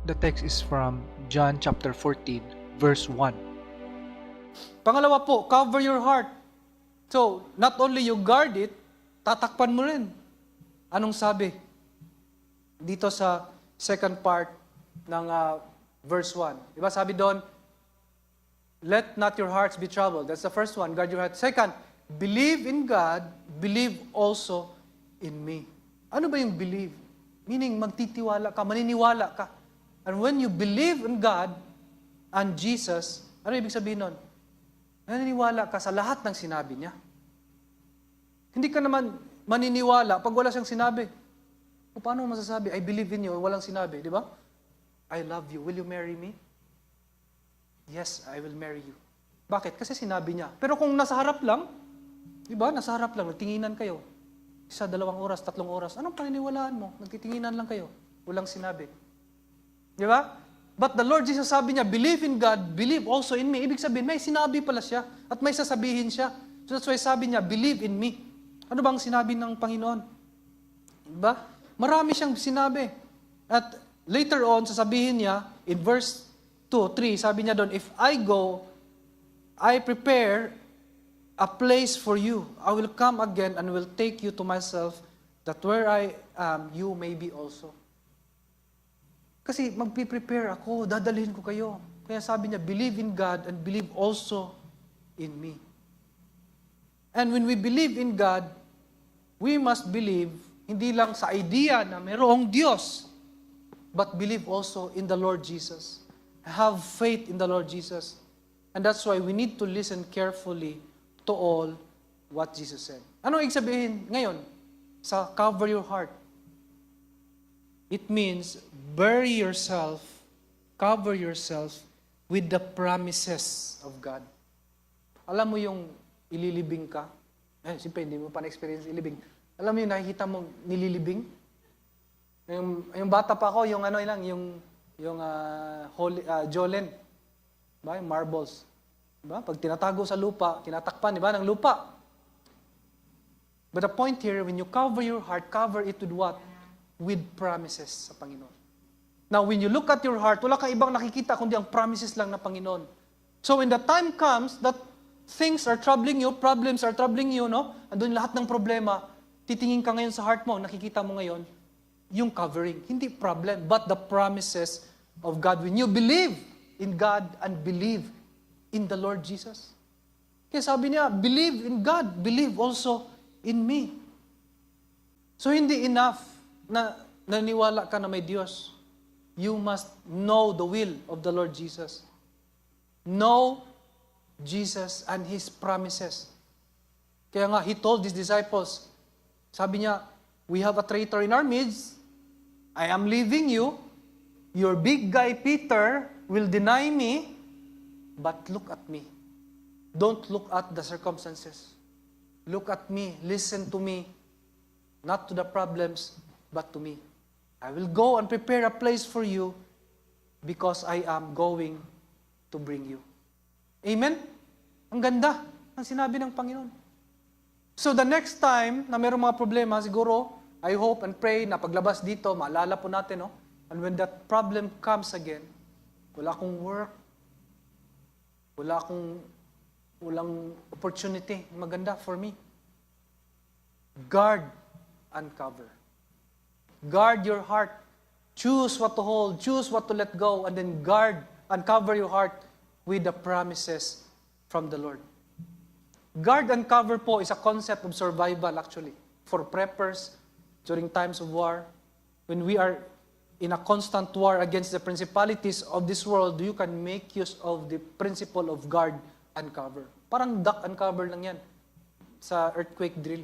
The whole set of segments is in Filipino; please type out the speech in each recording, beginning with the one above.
The text is from John chapter 14, verse 1. Pangalawa po, cover your heart. So, not only you guard it, tatakpan mo rin. Anong sabi? Dito sa second part ng verse 1. Diba sabi doon, let not your hearts be troubled. That's the first one, guard your heart. Second, believe in God, believe also in me. Ano ba yung believe? Meaning, magtitiwala ka, maniniwala ka. And when you believe in God and Jesus, ano ibig sabihin nun? Naniniwala ka sa lahat ng sinabi niya. Hindi ka naman maniniwala pag wala siyang sinabi. O paano mo masasabi, I believe in you, walang sinabi, di ba? I love you, will you marry me? Yes, I will marry you. Bakit? Kasi sinabi niya. Pero kung nasa harap lang, di ba, nasa harap lang, nagtinginan kayo. 1, 2 oras, 3 oras, anong paniniwalaan mo? Nagtitinginan lang kayo, walang sinabi. Di ba? But the Lord Jesus sabi niya, believe in God, believe also in me. Ibig sabihin, may sinabi pala siya at may sasabihin siya. So that's why sabi niya, believe in me. Ano bang sinabi ng Panginoon? Diba? Marami siyang sinabi. At later on, sasabihin niya, in verse 2, 3, sabi niya doon, if I go, I prepare a place for you. I will come again and will take you to myself, that where I am, you may be also. Kasi magpiprepare ako, dadalhin ko kayo. Kaya sabi niya, believe in God and believe also in me. And when we believe in God, we must believe hindi lang sa idea na mayroong Diyos, but believe also in the Lord Jesus. Have faith in the Lord Jesus. And that's why we need to listen carefully to all what Jesus said. Ano ibig sabihin ngayon sa cover your heart? It means bury yourself, cover yourself with the promises of God. Alam mo yung ililibing ka? Siyempre, hindi mo pa na-experience ilibing. Alam mo yung nakikita mong nililibing? Yung bata pa ako, yung ano lang, yung Jolen. Diba? Yung marbles. Diba? Pag tinatago sa lupa, tinatakpan, diba? Ng lupa. But the point here, when you cover your heart, cover it with what? With promises sa Panginoon. Now, when you look at your heart, wala kang ibang nakikita kundi ang promises lang ng Panginoon. So when the time comes that things are troubling you, problems are troubling you, no? Andun lahat ng problema, titingin ka ngayon sa heart mo, nakikita mo ngayon, yung covering. Hindi problem, but the promises of God. When you believe in God and believe in the Lord Jesus. Kaya sabi niya, believe in God, believe also in me. So hindi enough na naniwala ka na may Diyos. You must know the will of the Lord Jesus. Know Jesus and His promises. Kaya nga, He told His disciples, sabi niya, we have a traitor in our midst. I am leaving you. Your big guy, Peter, will deny me. But look at me. Don't look at the circumstances. Look at me. Listen to me. Not to the problems, but to me. I will go and prepare a place for you because I am going to bring you. Amen? Ang ganda ng sinabi ng Panginoon. So the next time na mayroong mga problema, siguro, I hope and pray na paglabas dito, maalala po natin, no? And when that problem comes again, wala akong work, walang opportunity, maganda for me. Guard and cover. Guard your heart. Choose what to hold, choose what to let go, and then guard and cover your heart with the promises from the Lord. Guard and cover po is a concept of survival actually. For preppers, during times of war, when we are in a constant war against the principalities of this world, you can make use of the principle of guard and cover. Parang duck and cover lang yan sa earthquake drill.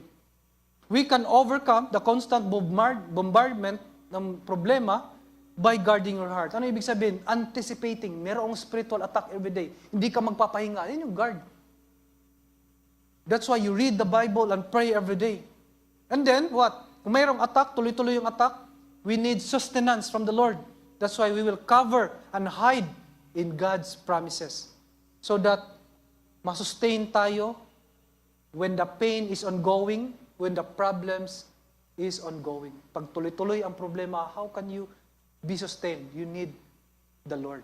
We can overcome the constant bombardment ng problema by guarding your heart. Ano ibig sabihin? Anticipating. Merong spiritual attack every day. Hindi ka magpapahinga. Yan yung guard. That's why you read the Bible and pray every day. And then, what? Kung mayroong attack, tuloy-tuloy yung attack, we need sustenance from the Lord. That's why we will cover and hide in God's promises. So that masustain tayo when the pain is ongoing, when the problems is ongoing. Pag tuloy-tuloy ang problema, how can you be sustained? You need the Lord.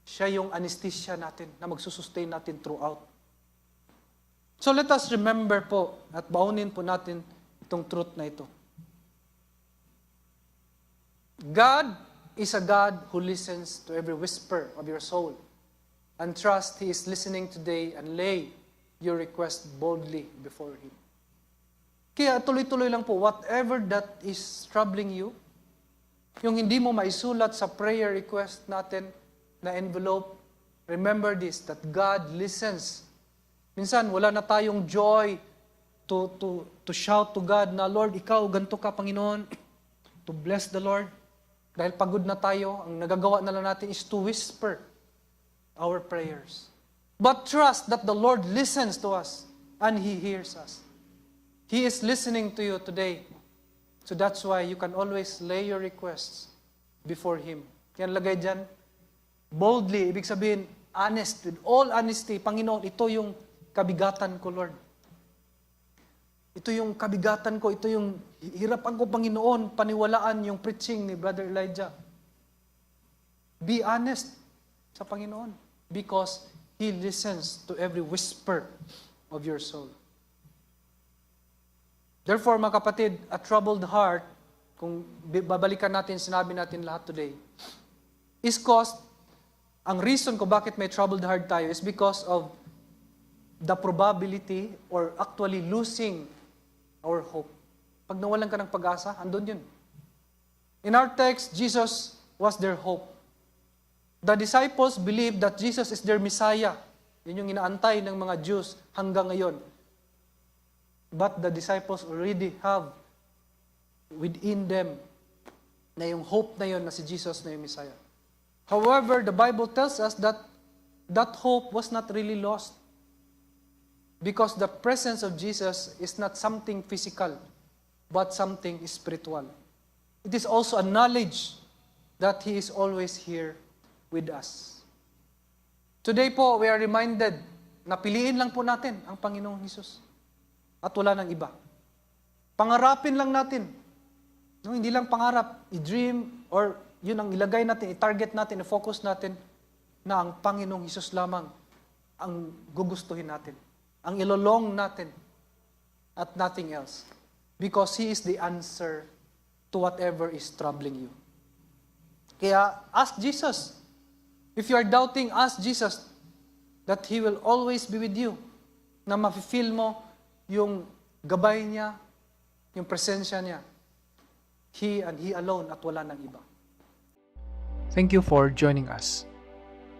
Siya yung anesthesia natin na magsusustain natin throughout. So let us remember po at baunin po natin itong truth na ito. God is a God who listens to every whisper of your soul. And trust He is listening today and lay your request boldly before Him. Kaya tuloy-tuloy lang po, whatever that is troubling you, yung hindi mo maisulat sa prayer request natin na envelope, remember this, that God listens. Minsan, wala na tayong joy to shout to God na, Lord, Ikaw, ganito ka, Panginoon, to bless the Lord. Dahil pagod na tayo, ang nagagawa na lang natin is to whisper our prayers. But trust that the Lord listens to us and He hears us. He is listening to you today. So that's why you can always lay your requests before Him. Yan lagay dyan. Boldly, ibig sabihin, honest, with all honesty, Panginoon, ito yung kabigatan ko, Lord. Ito yung kabigatan ko, ito yung hirapan ko, Panginoon, paniwalaan yung preaching ni Brother Elijah. Be honest sa Panginoon because He listens to every whisper of your soul. Therefore, mga kapatid, a troubled heart, kung babalikan natin, sinabi natin lahat today, is caused, ang reason ko bakit may troubled heart tayo is because of the probability or actually losing our hope. Pag nawalan ka ng pag-asa, andun yun. In our text, Jesus was their hope. The disciples believed that Jesus is their Messiah. Yun yung inaantay ng mga Jews hanggang ngayon. But the disciples already have within them na yung hope na yun na si Jesus na yung Messiah. However, the Bible tells us that that hope was not really lost because the presence of Jesus is not something physical but something spiritual. It is also a knowledge that He is always here with us. Today po, we are reminded na piliin lang po natin ang Panginoong Hesus. At wala nang iba. Pangarapin lang natin. No, hindi lang pangarap, i-dream, or yun ang ilagay natin, i-target natin, i-focus natin na ang Panginoong Hesus lamang ang gugustuhin natin. Ang ilolong natin at nothing else. Because He is the answer to whatever is troubling you. Kaya ask Jesus. If you are doubting, ask Jesus that He will always be with you. Na mafe-feel mo yung gabay niya, yung presensya niya. He and He alone at wala nang iba. Thank you for joining us.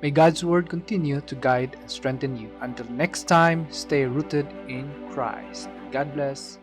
May God's Word continue to guide and strengthen you. Until next time, stay rooted in Christ. God bless.